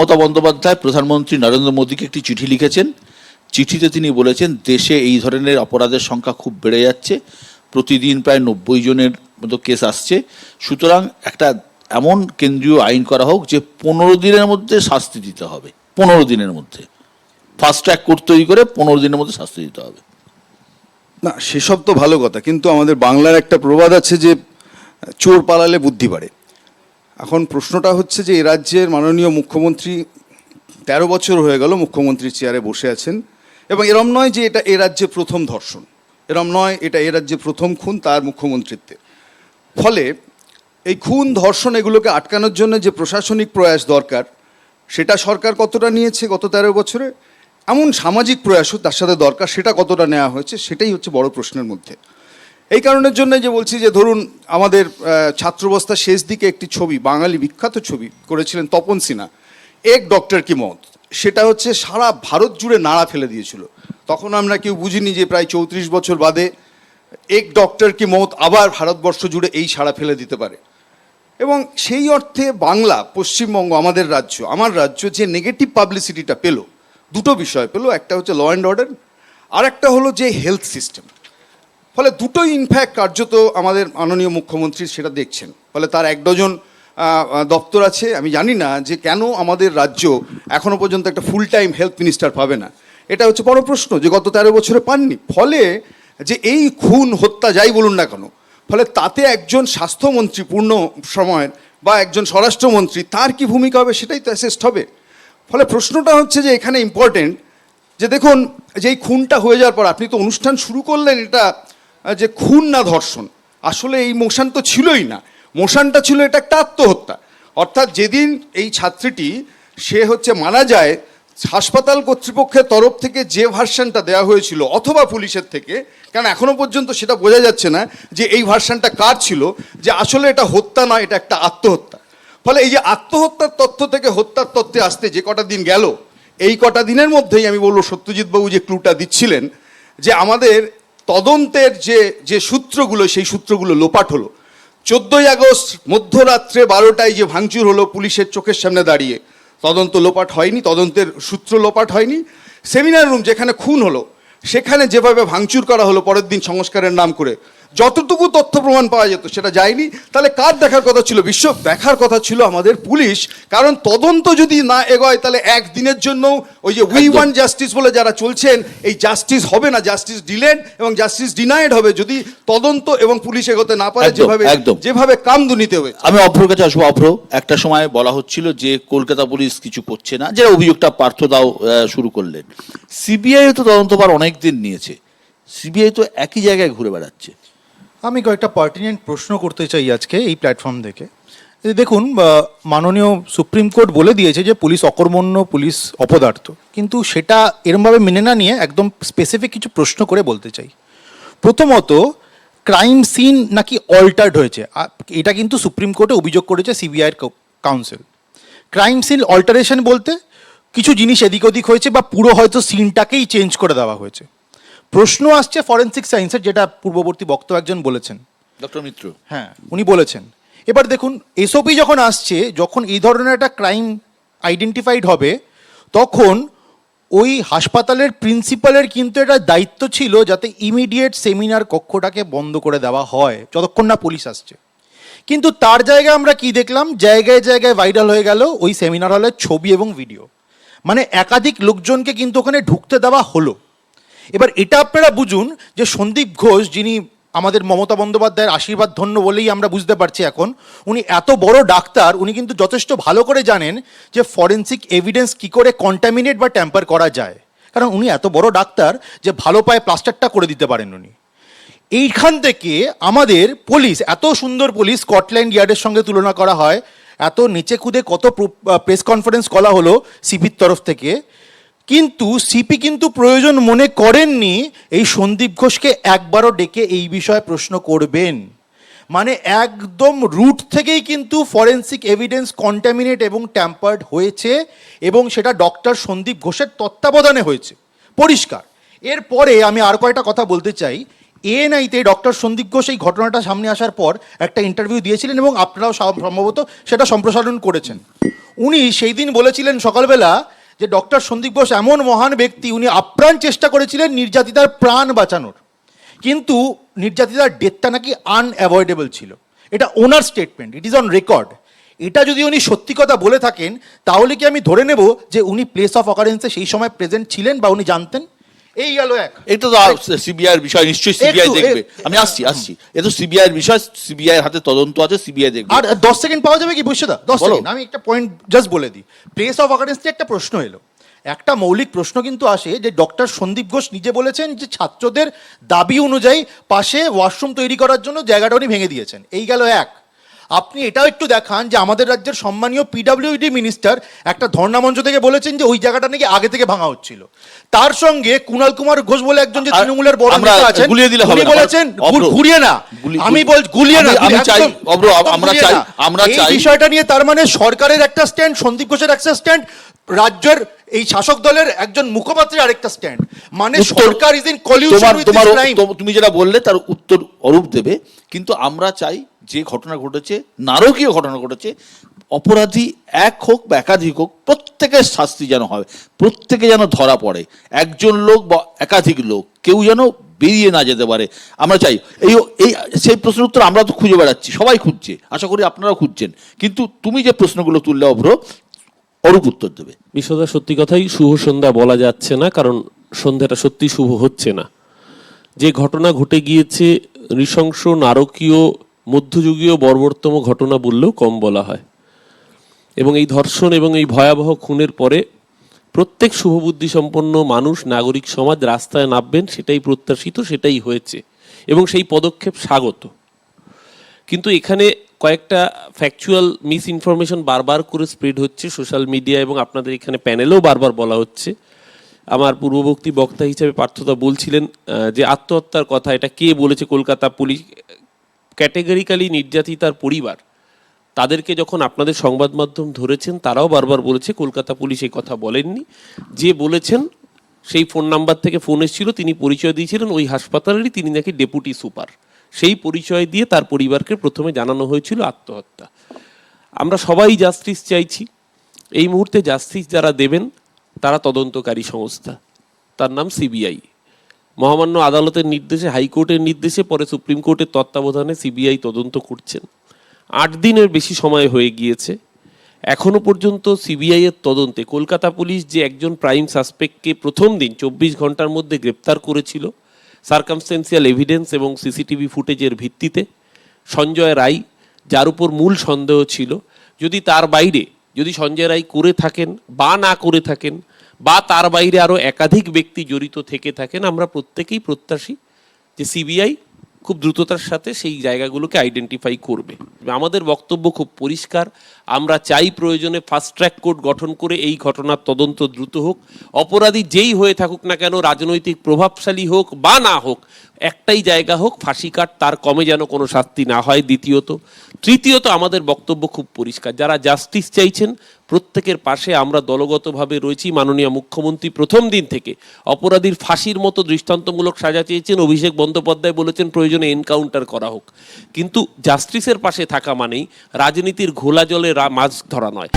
মমতা বন্দ্যোপাধ্যায় প্রধানমন্ত্রী নরেন্দ্র মোদীকে একটি চিঠি লিখেছেন। চিঠিতে তিনি বলেছেন দেশে এই ধরনের অপরাধের সংখ্যা খুব বেড়ে যাচ্ছে, প্রতিদিন প্রায় 90 জনের মতো কেস আসছে। সুতরাং একটা এমন কেন্দ্রীয় আইন করা হোক যে 15 দিনের মধ্যে শাস্তি দিতে হবে, 15 দিনের মধ্যে ফাস্ট ট্র্যাক কোর্ট তৈরি করে 15 দিনের মধ্যে শাস্তি দিতে হবে। না, সেসব তো ভালো কথা, কিন্তু আমাদের বাংলার একটা প্রবাদ আছে যে চোর পালালে বুদ্ধি বাড়ে। এখন প্রশ্নটা হচ্ছে যে এ রাজ্যের মাননীয় মুখ্যমন্ত্রী 13 বছর হয়ে গেল মুখ্যমন্ত্রীর চেয়ারে বসে আছেন, এবং এরম নয় যে এটা এ রাজ্যে প্রথম ধর্ষণ, এরম নয় এটা এ রাজ্যে প্রথম খুন তার মুখ্যমন্ত্রীত্বে। ফলে এই খুন ধর্ষণ এগুলোকে আটকানোর জন্য যে প্রশাসনিক প্রয়াস দরকার সেটা সরকার কতটা নিয়েছে গত 13 বছরে, এমন সামাজিক প্রয়াসও তার সাথে দরকার সেটা কতটা নেওয়া হয়েছে, সেটাই হচ্ছে বড় প্রশ্নের মধ্যে। এই কারণের জন্য যে বলছি যে ধরুন আমাদের ছাত্রাবস্থার শেষ দিকে একটি ছবি, বাঙালি বিখ্যাত ছবি করেছিলেন তপন সিনহা, এক ডক্টর কি মত, সেটা হচ্ছে সারা ভারত জুড়ে নাড়া ফেলে দিয়েছিল। তখন আমরা কেউ বুঝিনি যে প্রায় 34 বছর বাদে এক ডক্টর কি মত আবার ভারতবর্ষ জুড়ে এই সাড়া ফেলে দিতে পারে। এবং সেই অর্থে বাংলা, পশ্চিমবঙ্গ, আমাদের রাজ্য, আমার রাজ্য যে নেগেটিভ পাবলিসিটিটা পেল, দুটো বিষয় পেল, একটা হচ্ছে ল অ্যান্ড অর্ডার, আর একটা হলো যে হেলথ সিস্টেম। ফলে দুটোই ইনফ্যাক্ট কার্যত আমাদের মাননীয় মুখ্যমন্ত্রী সেটা দেখছেন। ফলে তার 1 ডজন দপ্তর আছে। আমি জানি না যে কেন আমাদের রাজ্য এখনো পর্যন্ত একটা ফুল টাইম হেলথ মিনিস্টার পাবে না, এটা হচ্ছে বড় প্রশ্ন যে গত 13 বছরে পাননি। ফলে যে এই খুন হত্যা যাই বলুন না কেন, ফলে তাতে একজন স্বাস্থ্যমন্ত্রী পূর্ণ সময়ের বা একজন স্বরাষ্ট্রমন্ত্রী তার কি ভূমিকা হবে সেটাই তো অ্যাসেসড হবে। ফলে প্রশ্নটা হচ্ছে যে এখানে ইম্পর্টেন্ট যে দেখুন যে এই খুনটা হয়ে যাওয়ার পর আপনি তো অনুষ্ঠান শুরু করলেন এটা যে খুন না ধর্ষণ, আসলে এই মোশন তো ছিলই না, মোশনটা ছিল এটা একটা আত্মহত্যা। অর্থাৎ যেদিন এই ছাত্রীটি সে হচ্ছে মারা যায়, হাসপাতাল কর্তৃপক্ষের তরফ থেকে যে ভার্সনটা দেওয়া হয়েছিল অথবা পুলিশের থেকে, কারণ এখনো পর্যন্ত সেটা বোঝা যাচ্ছে না যে এই ভার্সনটা কার ছিল, যে আসলে এটা হত্যা নয়, এটা একটা আত্মহত্যা। ফলে এই যে আত্মহত্যার তথ্য থেকে হত্যার তথ্যে আসতে যে কটা দিন গেল, এই কটা দিনের মধ্যেই আমি বলবো সত্যজিৎবাবু যে ক্লুটা দিচ্ছিলেন যে আমাদের তদন্তের যে সূত্রগুলো, সেই সূত্রগুলো লোপাট হলো। 14ই আগস্ট মধ্যরাত্রে 12টায় যে ভাঙচুর হলো পুলিশের চোখের সামনে দাঁড়িয়ে, তদন্ত লোপাট হয়নি, তদন্তের সূত্র লোপাট হয়নি। সেমিনার রুম যেখানে খুন হলো সেখানে যেভাবে ভাঙচুর করা হলো পরের দিন সংস্কারের নাম করে, যতটুকু তথ্য প্রমাণ পাওয়া যেত সেটা যায়নি। তাহলে কার দেখার কথা ছিল? বিশ্ব দেখার কথা ছিল আমাদের পুলিশ। কারণ তদন্ত যদি না এগোয় তাহলে একদিনের জন্য ওই যে উই ওয়ান্ট জাস্টিস বলে যারা চলছেন, এই জাস্টিস হবে না, জাস্টিস ডিলেড এবং জাস্টিস ডিনাইড হবে যদি তদন্ত এবং পুলিশ এগোতে না পারে, যেভাবে কামদুনিতে হয়েছে। আমি অভ্রর কাছে আসবো। অভ্র, একটা সময় বলা হচ্ছিল যে কলকাতা পুলিশ কিছু করছে না, যে অভিযোগটা পার্থ দাও শুরু করলেন। সিবিআই তো তদন্তভার অনেক দিন নিয়েছে, সিবিআই তো একই জায়গায় ঘুরে বেড়াচ্ছে। আমি কয়েকটা পার্টিনেন্ট প্রশ্ন করতে চাই আজকে এই প্ল্যাটফর্ম থেকে। দেখুন, মাননীয় সুপ্রিম কোর্ট বলে দিয়েছে যে পুলিশ অকর্মণ্য, পুলিশ অপদার্থ, কিন্তু সেটা এরমভাবে মেনে না নিয়ে একদম স্পেসিফিক কিছু প্রশ্ন করে বলতে চাই। প্রথমত, ক্রাইম সিন নাকি অল্টার্ড হয়েছে, এটা কিন্তু সুপ্রিম কোর্টে অভিযোগ করেছে সিবিআইয়ের কাউন্সিল। ক্রাইম সিন অল্টারেশন বলতে কিছু জিনিস এদিক ওদিক হয়েছে বা পুরো হয়তো সিনটাকেই চেঞ্জ করে দেওয়া হয়েছে। প্রশ্ন আসছে ফরেন্সিক সায়েন্সের, যেটা পূর্ববর্তী বক্তা একজন বলেছেন, ডক্টর মিত্র, হ্যাঁ উনি বলেছেন। এবার দেখুন, এসওপি যখন আসছে, যখন এই ধরনের একটা ক্রাইম আইডেন্টিফাইড হবে, তখন ওই হাসপাতালের প্রিন্সিপালের কিন্তু এটা দায়িত্ব ছিল যাতে ইমিডিয়েট সেমিনার কক্ষটাকে বন্ধ করে দেওয়া হয় যতক্ষণ না পুলিশ আসছে। কিন্তু তার জায়গায় আমরা কি দেখলাম, জায়গায় জায়গায় ভাইরাল হয়ে গেল ওই সেমিনার হলের ছবি এবং ভিডিও, মানে একাধিক লোকজনকে কিন্তু ওখানে ঢুকতে দেওয়া হলো। এবার এটা আপনারা বুঝুন যে সন্দীপ ঘোষ, যিনি আমাদের মমতা বন্দ্যোপাধ্যায়ের আশীর্বাদ ধন্য বলেই আমরা বুঝতে পারছি এখন, উনি এত বড় ডাক্তার, উনি কিন্তু যথেষ্ট ভালো করে জানেন যে ফরেন্সিক এভিডেন্স কি করে কন্টামিনেট বা ট্যাম্পার করা যায়, কারণ উনি এত বড় ডাক্তার যে ভালো পায়ে প্লাস্টারটা করে দিতে পারেন উনি। এইখান থেকে আমাদের পুলিশ, এত সুন্দর পুলিশ, স্কটল্যান্ড ইয়ার্ডের সঙ্গে তুলনা করা হয়, এত নিচে খুদে কত প্রেস কনফারেন্স করা হলো সিপির তরফ থেকে, কিন্তু সিপি কিন্তু প্রয়োজন মনে করেননি এই সন্দীপ ঘোষকে একবারও ডেকে এই বিষয়ে প্রশ্ন করবেন। মানে একদম রুট থেকেই কিন্তু ফরেন্সিক এভিডেন্স কন্টামিনেট এবং ট্যাম্পার্ড হয়েছে, এবং সেটা ডক্টর সন্দীপ ঘোষের তত্ত্বাবধানে হয়েছে, পরিষ্কার। এরপরে আমি আর কয়েকটা কথা বলতে চাই। এএনআইতে ডক্টর সন্দীপ ঘোষ এই ঘটনাটা সামনে আসার পর একটা ইন্টারভিউ দিয়েছিলেন এবং আপনারাও সম্ভবত সেটা সম্প্রসারণ করেছেন। উনি সেই দিন বলেছিলেন সকালবেলা যে ডক্টর সন্দীপ ঘোষ এমন মহান ব্যক্তি, উনি আপ্রাণ চেষ্টা করেছিলেন নির্যাতিতার প্রাণ বাঁচানোর, কিন্তু নির্যাতিতার ডেথটা নাকি আনঅ্যাভয়েডেবল ছিল। এটা ওনার statement, it is on record. এটা যদি উনি সত্যি কথা বলে থাকেন তাহলে কি আমি ধরে নেব যে উনি প্লেস অফ অকারেন্সে সেই সময় প্রেজেন্ট ছিলেন বা উনি জানতেন? এই গেল এক। এটা তো সিবিআই এর বিষয়, নিশ্চয়ই সিবিআই দেখবে। আমি আসছি এটা তো সিবিআই এর বিষয়, সিবিআই এর হাতে তদন্ত আছে, সিবিআই দেখবে। আর 10 সেকেন্ড পাওয়া যাবে কি বুঝছো? 10 সেকেন্ড আমি একটা পয়েন্ট জাস্ট বলে দিই। প্লেস অফ অকারেন্স নিয়ে একটা প্রশ্ন এলো, একটা মৌলিক প্রশ্ন কিন্তু আসে যে ডক্টর সন্দীপ ঘোষ নিজে বলেছেন যে ছাত্রদের দাবি অনুযায়ী পাশে ওয়াশরুম তৈরি করার জন্য জায়গাটা উনি ভেঙে দিয়েছেন। এই গেল এক। আপনি এটাও একটু দেখান যে আমাদের রাজ্যের সম্মানীয় পিডব্লিউডি মিনিস্টার একটা ধর্ণা মঞ্চ থেকে বলেছেন যে ওই জায়গাটা নাকি আগে থেকে ভাঙা হচ্ছিল। তার সঙ্গে কুণাল কুমার ঘোষ বলে একজন যে তৃণমূলের বড় নেতা আছেন, উনি বলেছেন ঘুরিয়ে না, আমি বল গুলিয়ে না, আমি চাই আমরা চাই এই বিষয়টা নিয়ে তার মানে সরকারের একটা স্ট্যান্ড, সন্দীপ ঘোষের একটা স্ট্যান্ড, রাজ্যের এই শাসক দলের একজন মুখপাত্রের আরেকটা স্ট্যান্ড, মানে সরকার is in collusion with this crime. তুমি যেটা বললে তার উত্তর অরূপ দেবে, কিন্তু আমরা চাই যে ঘটনা ঘটেছে, নারকীয় ঘটনা ঘটেছে, অপরাধী এক হোক বা একাধিক হোক, প্রত্যেকের শাস্তি যেন হয়, প্রত্যেকে যেন ধরা পড়ে, একজন লোক বা একাধিক লোক কেউ যেন বেরিয়ে না যেতে পারে। আমরা চাই এই এই সেই প্রশ্নের উত্তর আমরা তো খুঁজে বেড়াচ্ছি, সবাই খুঁজছে, আশা করি আপনারাও খুঁজছেন, কিন্তু তুমি যে প্রশ্নগুলো তুললে অভ্র, অরূপ উত্তর দেবে। বিশ্বদা, সত্যি কথাই শুভ সন্ধ্যা বলা যাচ্ছে না, কারণ সন্ধ্যাটা সত্যি শুভ হচ্ছে না। যে ঘটনা ঘটে গিয়েছে নৃশংস, নারকীয়, মধ্যযুগীয় বর্বরতম ঘটনা বললেও কম বলা হয়। এবং এই ধর্ষণ এবং এই ভয়াবহ খুনের পরে প্রত্যেক শুভবুদ্ধি সম্পন্ন মানুষ, নাগরিক সমাজ রাস্তায় নামবেন, সেটাই প্রত্যাশিত, সেটাই হয়েছে এবং সেই পদক্ষেপ স্বাগত। কিন্তু এখানে কয়েকটা ফ্যাকচুয়াল মিস ইনফরমেশন বারবার করে স্প্রেড হচ্ছে সোশ্যাল মিডিয়া এবং আপনাদের এখানে প্যানেলেও বারবার বলা হচ্ছে। আমার পূর্ববর্তী বক্তা হিসেবে পার্থদা বলছিলেন যে আত্মহত্যার কথা, এটা কে বলেছে? কলকাতা পুলিশ। ক্যাটেগরিক্যালি নির্যাতিতার পরিবার, তাদেরকে যখন আপনাদের সংবাদ মাধ্যম ধরেছেন তারাও বারবার বলেছে কলকাতা পুলিশ এই কথা বলেননি। যে বলেছেন সেই ফোন নাম্বার থেকে ফোন এসেছিল, তিনি পরিচয় দিয়েছিলেন ওই হাসপাতালেরই, তিনি নাকি ডেপুটি সুপার। সেই পরিচয় দিয়ে তার পরিবারকে প্রথমে জানানো হয়েছিল আত্মহত্যা। আমরা সবাই জাস্টিস চাইছি। এই মুহূর্তে জাস্টিস যারা দেবেন তারা তদন্তকারী সংস্থা, তার নাম সিবিআই। মহামান্য আদালতের নির্দেশে, হাইকোর্টের নির্দেশে, পরে সুপ্রিম কোর্টের তত্ত্বাবধানে সিবিআই তদন্ত করছেন। 8 দিনের বেশি সময় হয়ে গিয়েছে, এখনো পর্যন্ত সিবিআই এর তদন্তে কলকাতা পুলিশ যে একজন প্রাইম সাসপেক্টকে প্রথম দিন 24 ঘন্টার মধ্যে গ্রেপ্তার করেছিল সার্কামস্টেন্সিয়াল এভিডেন্স এবং সিসিটিভি ফুটেজের ভিত্তিতে, সঞ্জয় রায় যার উপর মূল সন্দেহ ছিল, যদি তার বাইরে, যদি সঞ্জয় রায় করে থাকেন বা না করে থাকেন বা তার বাইরে আরও একাধিক ব্যক্তি জড়িত থেকে থাকেন, আমরা প্রত্যেকেই প্রত্যাশী যে সিবিআই খুব দ্রুততার সাথে সেই জায়গাগুলোকে আইডেন্টিফাই করবে। আমাদের বক্তব্য খুব পরিষ্কার, আমরা চাই প্রয়োজনে ফাস্ট ট্র্যাক কোর্ট গঠন করে এই ঘটনার তদন্ত দ্রুত হোক। অপরাধী যেই হয়ে থাকুক না কেন, রাজনৈতিক প্রভাবশালী হোক বা না হোক, একটাই জায়গা হোক, ফাঁসি কাট, তার কমে যেন কোনো শাস্তি না হয়। তৃতীয়ত আমাদের বক্তব্য খুব পরিষ্কার, যারা জাস্টিস চাইছেন প্রত্যেকের পাশে আমরা দলগতভাবে রয়েছি। মাননীয় মুখ্যমন্ত্রী প্রথম দিন থেকে অপরাধীর ফাঁসির মতো দৃষ্টান্তমূলক সাজা চেয়েছেন। অভিষেক বন্দ্যোপাধ্যায় বলেছেন প্রয়োজনে এনকাউন্টার করা হোক, কিন্তু জাস্টিসের পাশে থাকা মানেই রাজনীতির ঘোলা জলে মাছ ধরা নয়।